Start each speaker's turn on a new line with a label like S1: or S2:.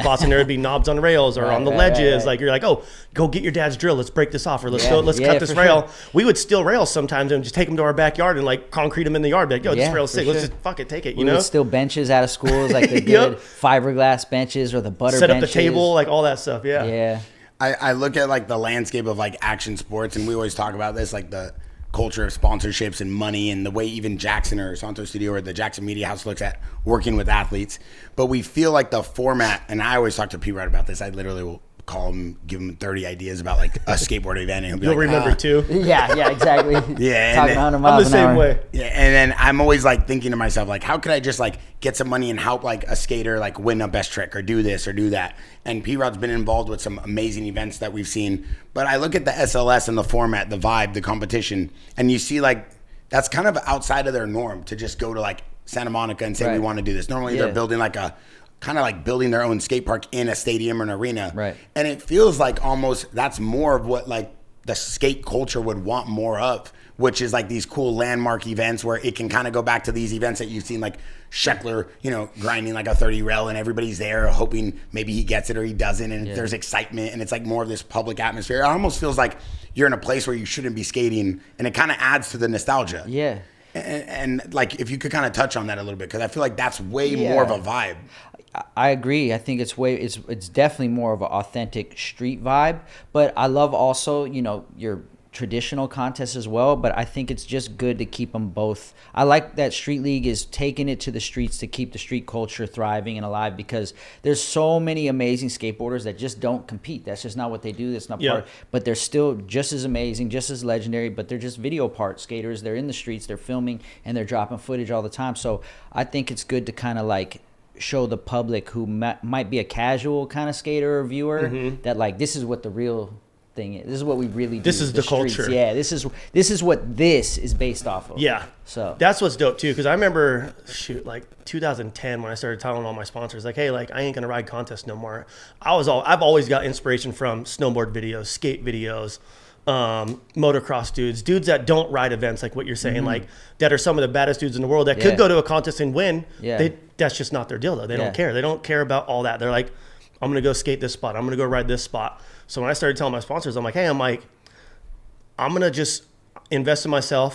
S1: spots and there would be knobs on rails or on the ledges. Like, you're like, oh, go get your dad's drill. Let's break this off, or let's cut this rail. Sure. We would steal rails sometimes and just take them to our backyard and like concrete them in the yard. Be like, yo, this rail's sick. Let's just fuck it, take it. You know,
S2: would steal benches out of schools, like the good fiberglass benches or the butter
S1: set
S2: benches.
S1: up the table, like all that stuff.
S2: Yeah.
S3: I look at like the landscape of like action sports, and we always talk about this, like the culture of sponsorships and money, and the way even Jaxxon or Santo Studio or the Jaxxon Media House looks at working with athletes. But we feel like the format, and I always talk to P-Rod about this, I literally will call him, give him 30 ideas about like a skateboard event, and he'll be
S1: You'll remember too.
S2: Yeah, exactly.
S3: Yeah.
S2: Talking 100 miles
S1: I'm the same way.
S3: Yeah, and then I'm always like thinking to myself, like, how could I just like get some money and help like a skater like win a best trick or do this or do that? And P-Rod's been involved with some amazing events that we've seen. But I look at the SLS and the format, the vibe, the competition, and you see like that's kind of outside of their norm to just go to like Santa Monica and say we want to do this. Normally they're building like a kind of like building their own skate park in a stadium or an arena.
S2: Right.
S3: And it feels like almost that's more of what like the skate culture would want more of, which is like these cool landmark events where it can kind of go back to these events that you've seen, like Scheckler, you know, grinding like a 30 rail and everybody's there hoping maybe he gets it or he doesn't, and there's excitement, and it's like more of this public atmosphere. It almost feels like you're in a place where you shouldn't be skating, and it kind of adds to the nostalgia.
S2: Yeah.
S3: And like if you could kind of touch on that a little bit, because I feel like that's way more of a vibe.
S2: I agree. I think it's definitely more of an authentic street vibe, but I love also, you know, your traditional contests as well, but I think it's just good to keep them both. I like that Street League is taking it to the streets to keep the street culture thriving and alive, because there's so many amazing skateboarders that just don't compete. That's just not what they do. That's not part, but they're still just as amazing, just as legendary, but they're just video part skaters. They're in the streets, they're filming, and they're dropping footage all the time. So I think it's good to kind of like show the public who might be a casual kind of skater or viewer that like this is what the real thing is. This is what we really do.
S1: This is the culture.
S2: Yeah, this is what this is based off of.
S1: Yeah.
S2: So
S1: that's what's dope too, because I remember like 2010 when I started telling all my sponsors like, hey, like I ain't gonna ride contests no more. I've always got inspiration from snowboard videos, skate videos, motocross dudes that don't ride events like what you're saying, like that are some of the baddest dudes in the world that could go to a contest and win. That's just not their deal though. They don't care. They don't care about all that. They're like, I'm gonna go skate this spot, I'm gonna go ride this spot. So when I started telling my sponsors, I'm like, hey, I'm gonna just invest in myself.